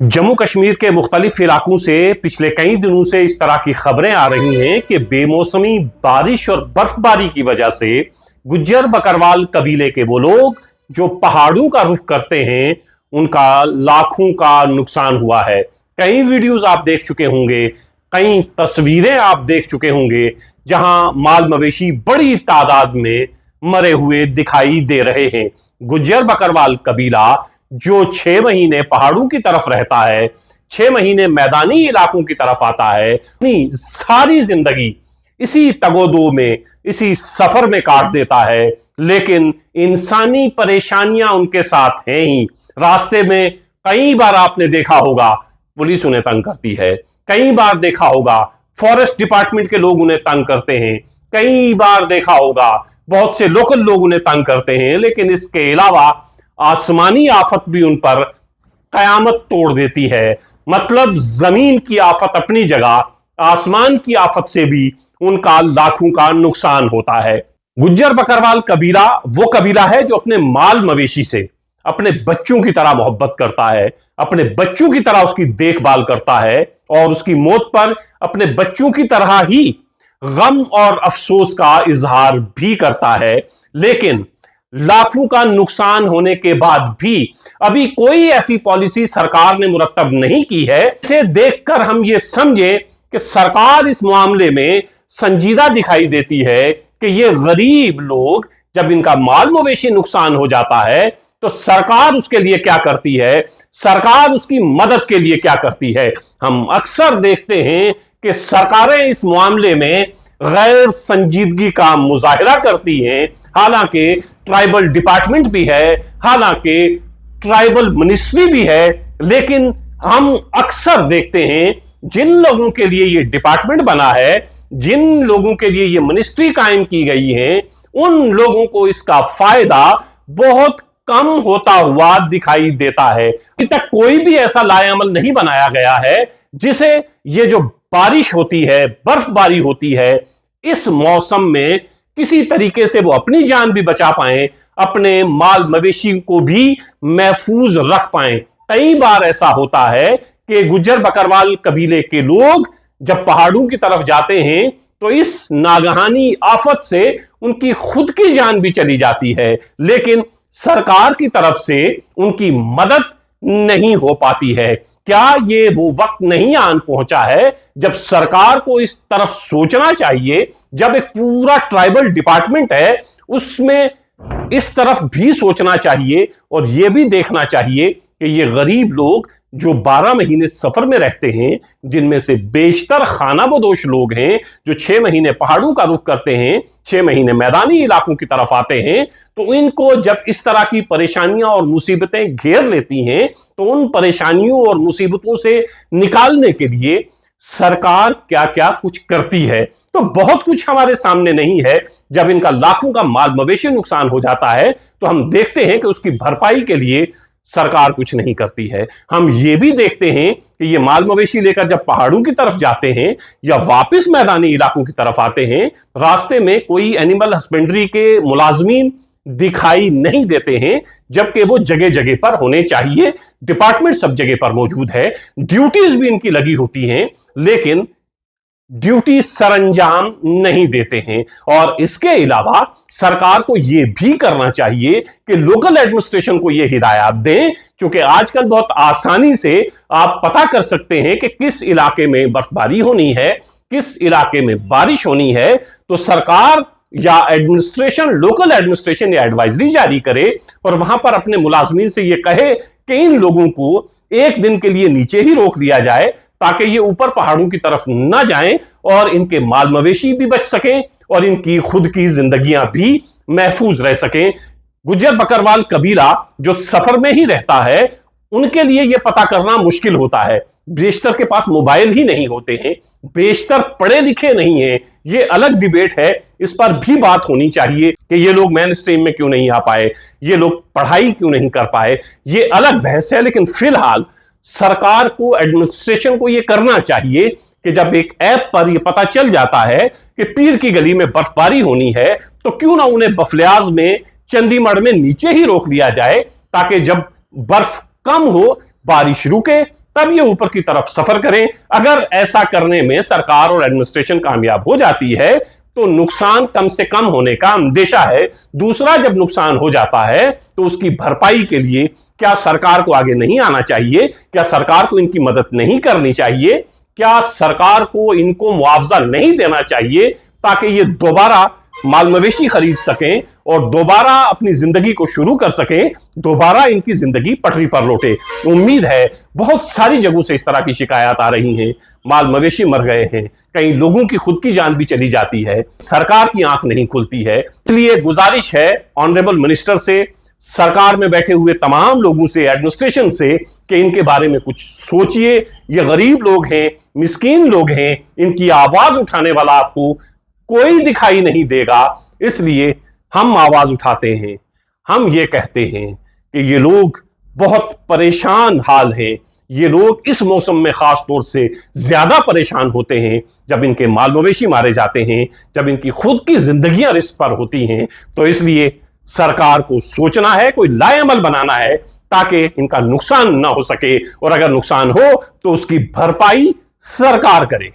जम्मू कश्मीर के मुख्तलिफ इलाकों से पिछले कई दिनों से इस तरह की खबरें आ रही हैं कि बेमौसमी बारिश और बर्फबारी की वजह से गुज्जर बकरवाल कबीले के वो लोग जो पहाड़ों का रुख करते हैं उनका लाखों का नुकसान हुआ है। कई वीडियोस आप देख चुके होंगे, कई तस्वीरें आप देख चुके होंगे जहां माल मवेशी बड़ी तादाद में मरे हुए दिखाई दे रहे हैं। गुज्जर बकरवाल कबीला जो 6 महीने पहाड़ों की तरफ रहता है, 6 महीने मैदानी इलाकों की तरफ आता है, अपनी सारी जिंदगी इसी तगोदो में, इसी सफर में काट देता है। लेकिन इंसानी परेशानियां उनके साथ हैं ही। रास्ते में कई बार आपने देखा होगा पुलिस उन्हें तंग करती है, कई बार देखा होगा फॉरेस्ट डिपार्टमेंट के लोग उन्हें तंग करते हैं, कई बार देखा होगा बहुत से लोकल लोग उन्हें तंग करते हैं। लेकिन इसके अलावा आसमानी आफत भी उन पर कयामत तोड़ देती है। मतलब जमीन की आफत अपनी जगह, आसमान की आफत से भी उनका लाखों का नुकसान होता है। गुज्जर बकरवाल कबीला वो कबीला है जो अपने माल मवेशी से अपने बच्चों की तरह मोहब्बत करता है, अपने बच्चों की तरह उसकी देखभाल करता है और उसकी मौत पर अपने बच्चों की तरह ही गम और अफसोस का इजहार भी करता है। लेकिन लाखों का नुकसान होने के बाद भी अभी कोई ऐसी पॉलिसी सरकार ने मुरत्तब नहीं की है। इसे देखकर हम ये समझे कि सरकार इस मामले में संजीदा दिखाई देती है कि ये गरीब लोग, जब इनका माल मवेशी नुकसान हो जाता है तो सरकार उसके लिए क्या करती है, सरकार उसकी मदद के लिए क्या करती है। हम अक्सर देखते हैं कि सरकारें इस मामले में गैर संजीदगी का मुजाहिरा करती हैं। हालांकि ट्राइबल डिपार्टमेंट भी है, हालांकि ट्राइबल मिनिस्ट्री भी है, लेकिन हम अक्सर देखते हैं जिन लोगों के लिए ये डिपार्टमेंट बना है, जिन लोगों के लिए ये मिनिस्ट्री कायम की गई है, उन लोगों को इसका फायदा बहुत कम होता हुआ दिखाई देता है। अभी तक कोई भी ऐसा लाएअमल नहीं बनाया गया है जिसे ये जो बारिश होती है, बर्फबारी होती है, इस मौसम में किसी तरीके से वो अपनी जान भी बचा पाएं, अपने माल मवेशी को भी महफूज रख पाएं। कई बार ऐसा होता है कि गुज्जर बकरवाल कबीले के लोग जब पहाड़ों की तरफ जाते हैं तो इस नागहानी आफत से उनकी खुद की जान भी चली जाती है, लेकिन सरकार की तरफ से उनकी मदद नहीं हो पाती है। क्या ये वो वक्त नहीं आन पहुंचा है जब सरकार को इस तरफ सोचना चाहिए, जब एक पूरा ट्राइबल डिपार्टमेंट है उसमें इस तरफ भी सोचना चाहिए और यह भी देखना चाहिए कि ये गरीब लोग जो 12 महीने सफर में रहते हैं, जिनमें से बेशतर खानाबदोश लोग हैं जो 6 महीने पहाड़ों का रुख करते हैं, 6 महीने मैदानी इलाकों की तरफ आते हैं, तो इनको जब इस तरह की परेशानियां और मुसीबतें घेर लेती हैं तो उन परेशानियों और मुसीबतों से निकालने के लिए सरकार क्या क्या कुछ करती है। तो बहुत कुछ हमारे सामने नहीं है। जब इनका लाखों का माल मवेशी नुकसान हो जाता है तो हम देखते हैं कि उसकी भरपाई के लिए सरकार कुछ नहीं करती है। हम ये भी देखते हैं कि ये माल मवेशी लेकर जब पहाड़ों की तरफ जाते हैं या वापस मैदानी इलाकों की तरफ आते हैं, रास्ते में कोई एनिमल हस्बेंड्री के मुलाजमीन दिखाई नहीं देते हैं, जबकि वो जगह जगह पर होने चाहिए। डिपार्टमेंट सब जगह पर मौजूद है, ड्यूटीज भी इनकी लगी होती हैं, लेकिन ड्यूटी सरंजाम नहीं देते हैं। और इसके अलावा सरकार को यह भी करना चाहिए कि लोकल एडमिनिस्ट्रेशन को यह हिदायत दें, क्योंकि आजकल बहुत आसानी से आप पता कर सकते हैं कि किस इलाके में बर्फबारी होनी है, किस इलाके में बारिश होनी है। तो सरकार या एडमिनिस्ट्रेशन, लोकल एडमिनिस्ट्रेशन या एडवाइजरी जारी करे और वहां पर अपने मुलाजमीन से यह कहे कि इन लोगों को एक दिन के लिए नीचे ही रोक दिया जाए ताकि ये ऊपर पहाड़ों की तरफ ना जाएं और इनके माल मवेशी भी बच सकें और इनकी खुद की जिंदगियां भी महफूज रह सकें। गुज्जर बकरवाल कबीला जो सफर में ही रहता है, उनके लिए यह पता करना मुश्किल होता है। बेशतर के पास मोबाइल ही नहीं होते हैं, बेशतर पढ़े लिखे नहीं हैं। ये अलग डिबेट है, इस पर भी बात होनी चाहिए कि ये लोग मेन स्ट्रीम में क्यों नहीं आ पाए, ये लोग पढ़ाई क्यों नहीं कर पाए, ये अलग बहस है। लेकिन फिलहाल सरकार को, एडमिनिस्ट्रेशन को यह करना चाहिए कि जब एक ऐप पर यह पता चल जाता है कि पीर की गली में बर्फबारी होनी है, तो क्यों ना उन्हें बफलियाज में, चंडीगढ़ में नीचे ही रोक दिया जाए ताकि जब बर्फ कम हो, बारिश रुके, तब ये ऊपर की तरफ सफर करें। अगर ऐसा करने में सरकार और एडमिनिस्ट्रेशन कामयाब हो जाती है तो नुकसान कम से कम होने का अंदेशा है। दूसरा, जब नुकसान हो जाता है तो उसकी भरपाई के लिए क्या सरकार को आगे नहीं आना चाहिए? क्या सरकार को इनकी मदद नहीं करनी चाहिए? क्या सरकार को इनको मुआवजा नहीं देना चाहिए ताकि ये दोबारा माल मवेशी खरीद सकें और दोबारा अपनी जिंदगी को शुरू कर सकें, दोबारा इनकी जिंदगी पटरी पर लौटे? उम्मीद है बहुत सारी जगहों से इस तरह की शिकायत आ रही हैं, माल मवेशी मर गए हैं, कई लोगों की खुद की जान भी चली जाती है, सरकार की आंख नहीं खुलती है। इसलिए गुजारिश है ऑनरेबल मिनिस्टर से, सरकार में बैठे हुए तमाम लोगों से, एडमिनिस्ट्रेशन से, कि इनके बारे में कुछ सोचिए। ये गरीब लोग हैं, मिस्कीन लोग हैं, इनकी आवाज उठाने वाला आपको कोई दिखाई नहीं देगा। इसलिए हम आवाज उठाते हैं, हम ये कहते हैं कि ये लोग बहुत परेशान हाल हैं। ये लोग इस मौसम में खास तौर से ज्यादा परेशान होते हैं जब इनके माल मवेशी मारे जाते हैं, जब इनकी खुद की जिंदगियां रिस्क पर होती हैं। तो इसलिए सरकार को सोचना है, कोई लाएअमल बनाना है ताकि इनका नुकसान ना हो सके, और अगर नुकसान हो तो उसकी भरपाई सरकार करे।